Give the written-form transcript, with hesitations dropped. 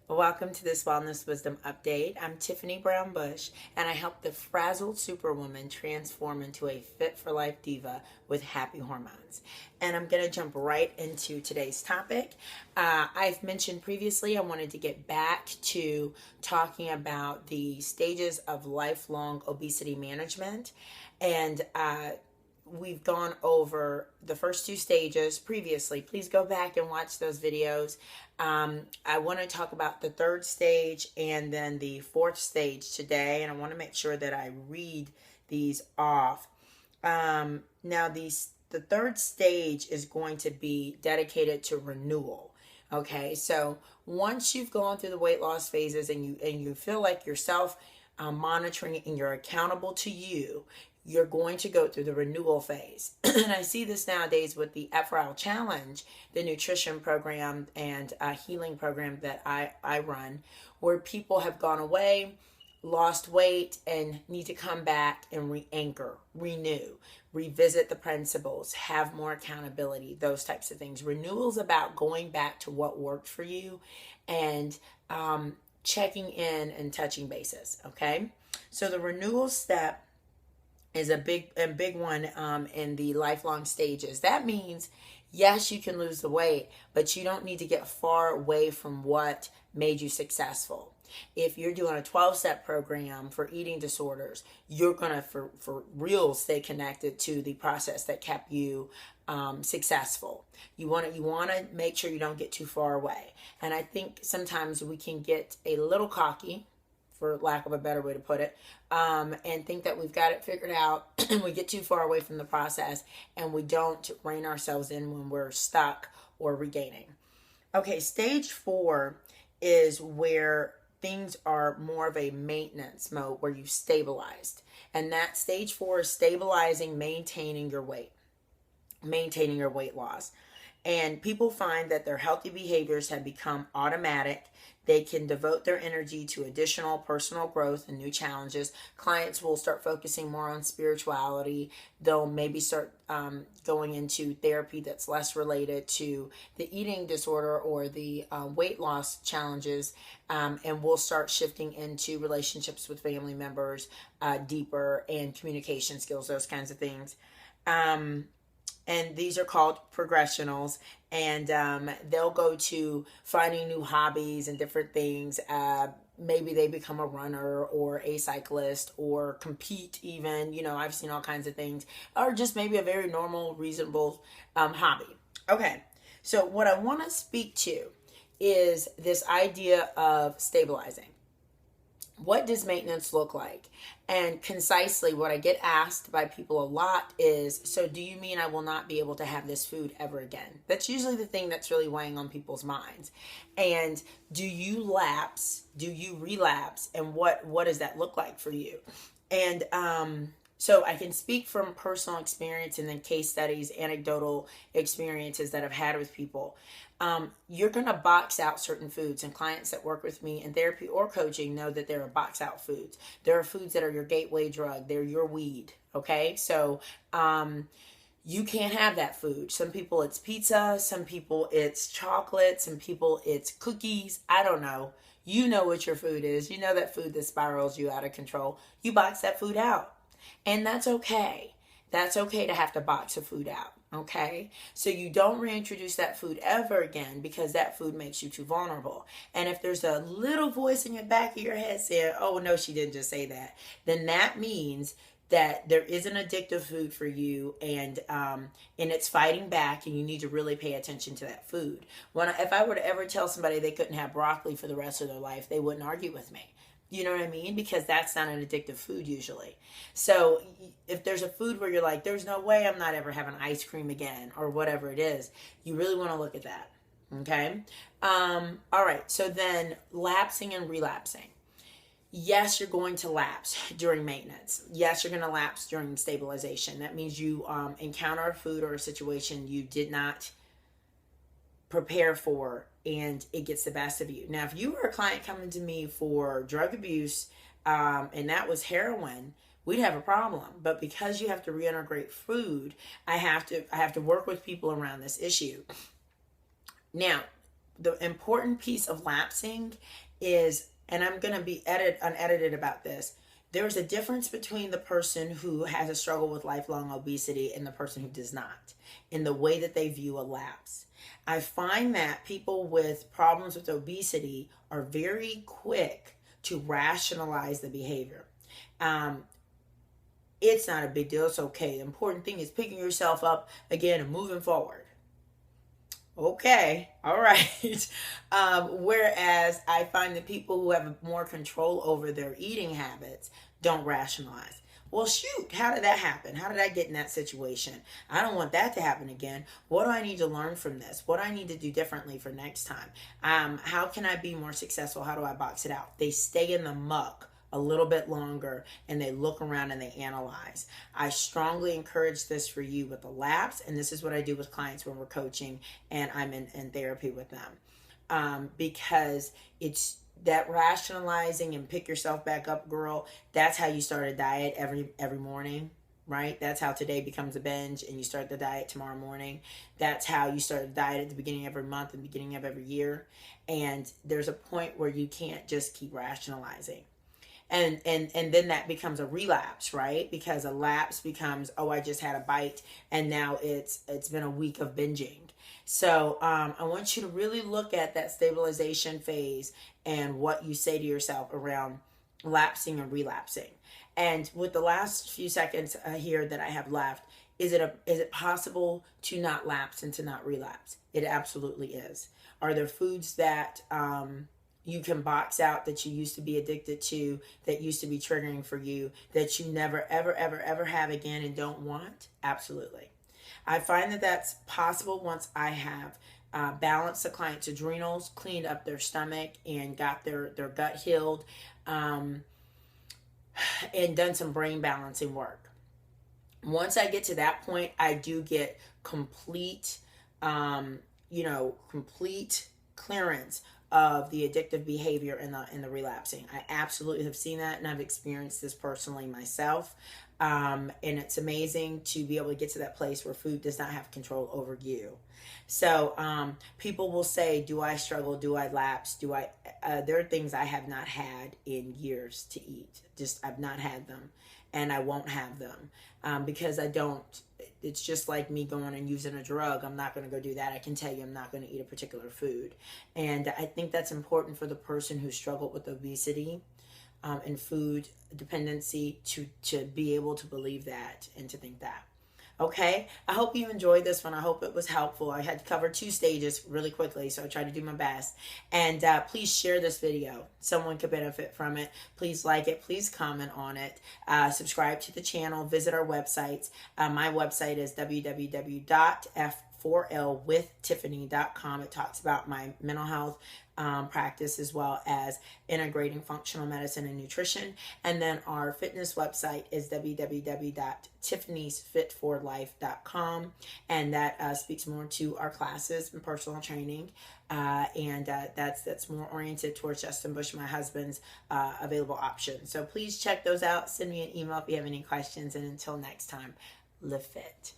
Welcome to this Wellness Wisdom Update. I'm Tiffany Brown Bush, and I help the frazzled superwoman transform into a fit for life diva with happy hormones. And I'm going to jump right into today's topic. I've mentioned previously I wanted to get back to talking about the stages of lifelong obesity management, and we've gone over the first two stages previously. Please go back and watch those videos. I want to talk about the third stage and then the fourth stage today, and I want to make sure that I read these off. Now, the third stage is going to be dedicated to renewal. Okay, so once you've gone through the weight loss phases and you feel like yourself monitoring and you're accountable to you, you're going to go through the renewal phase. And I see this nowadays with the FRL Challenge, the nutrition program and healing program that I run, where people have gone away, lost weight, and need to come back and re-anchor, renew, revisit the principles, have more accountability, those types of things. Renewal is about going back to what worked for you and checking in and touching bases, okay? So the renewal step is a big one in the lifelong stages. That means, yes, you can lose the weight, but you don't need to get far away from what made you successful. If you're doing a 12-step program for eating disorders, you're going to, for real, stay connected to the process that kept you successful. You want to make sure you don't get too far away. And I think sometimes we can get a little cocky, for lack of a better way to put it, and think that we've got it figured out, and we get too far away from the process, and we don't rein ourselves in when we're stuck or regaining. Okay, stage 4 is where things are more of a maintenance mode, where you've stabilized. And that stage 4 is stabilizing, maintaining your weight loss. And people find that their healthy behaviors have become automatic. They can devote their energy to additional personal growth and new challenges. Clients will start focusing more on spirituality. They'll maybe start going into therapy that's less related to the eating disorder or the weight loss challenges. And we'll start shifting into relationships with family members deeper, and communication skills, those kinds of things. And these are called progressionals, and they'll go to finding new hobbies and different things. Maybe they become a runner or a cyclist or compete even. I've seen all kinds of things, or just maybe a very normal, reasonable hobby. Okay, so what I want to speak to is this idea of stabilizing. What does maintenance look like? And concisely, what I get asked by people a lot is, so do you mean I will not be able to have this food ever again? That's usually the thing that's really weighing on people's minds. And do you lapse? Do you relapse? And what does that look like for you? And so I can speak from personal experience and then case studies, anecdotal experiences that I've had with people. You're going to box out certain foods, and clients that work with me in therapy or coaching know that there are box out foods. There are foods that are your gateway drug. They're your weed. Okay. So, you can't have that food. Some people it's pizza. Some people it's chocolate. Some people it's cookies. I don't know. You know what your food is. You know that food that spirals you out of control. You box that food out. And that's okay. That's okay to have to box a food out. Okay, so you don't reintroduce that food ever again, because that food makes you too vulnerable. And if there's a little voice in your back of your head saying, oh no, she didn't just say that, then that means that there is an addictive food for you, and it's fighting back, and you need to really pay attention to that food. If I were to ever tell somebody they couldn't have broccoli for the rest of their life, they wouldn't argue with me. You know what I mean? Because that's not an addictive food usually. So if there's a food where you're like, there's no way I'm not ever having ice cream again, or whatever it is, you really want to look at that. Okay? All right. So then lapsing and relapsing. Yes, you're going to lapse during maintenance. Yes, you're going to lapse during stabilization. That means you encounter a food or a situation you did not prepare for, and it gets the best of you. Now, if you were a client coming to me for drug abuse, and that was heroin, we'd have a problem. But because you have to reintegrate food, I have to work with people around this issue. Now, the important piece of lapsing is, and I'm going to be unedited about this, there's a difference between the person who has a struggle with lifelong obesity and the person who does not, in the way that they view a lapse. I find that people with problems with obesity are very quick to rationalize the behavior. It's not a big deal. It's okay. The important thing is picking yourself up again and moving forward. Okay, all right. Whereas I find that people who have more control over their eating habits don't rationalize. Well, shoot, how did that happen? How did I get in that situation? I don't want that to happen again. What do I need to learn from this? What do I need to do differently for next time? How can I be more successful? How do I box it out? They stay in the muck a little bit longer and they look around and they analyze. I strongly encourage this for you with the lapse, and this is what I do with clients when we're coaching and I'm in therapy with them, because it's that rationalizing and pick yourself back up, girl. That's how you start a diet every morning, right? That's how today becomes a binge and you start the diet tomorrow morning. That's how you start a diet at the beginning of every month and the beginning of every year. And there's a point where you can't just keep rationalizing. And then that becomes a relapse, right? Because a lapse becomes, oh, I just had a bite and now it's been a week of binging. So I want you to really look at that stabilization phase and what you say to yourself around lapsing and relapsing. And with the last few seconds here that I have left, is it possible to not lapse and to not relapse? It absolutely is. Are there foods that you can box out that you used to be addicted to, that used to be triggering for you, that you never, ever, ever, ever have again and don't want? Absolutely. I find that that's possible once I have balanced the client's adrenals, cleaned up their stomach, and got their gut healed, and done some brain balancing work. Once I get to that point, I do get complete, complete clearance of the addictive behavior and the relapsing. I absolutely have seen that, and I've experienced this personally myself. And it's amazing to be able to get to that place where food does not have control over you. So people will say, do I struggle? Do I lapse? There are things I have not had in years to eat. I've not had them, and I won't have them because I don't. It's just like me going and using a drug. I'm not going to go do that. I can tell you I'm not going to eat a particular food. And I think that's important for the person who struggled with obesity and food dependency to be able to believe that and to think that. Okay, I hope you enjoyed this one. I hope it was helpful. I had to cover 2 stages really quickly, so I tried to do my best. And please share this video. Someone could benefit from it. Please like it. Please comment on it. Subscribe to the channel. Visit our websites. My website is www.f4lwithtiffany.com. It talks about my mental health practice as well as integrating functional medicine and nutrition. And then our fitness website is www.tiffany'sfitforlife.com, and that speaks more to our classes and personal training, and that's more oriented towards Justin Bush, my husband's available options. So please check those out. Send me an email if you have any questions, and until next time, live fit.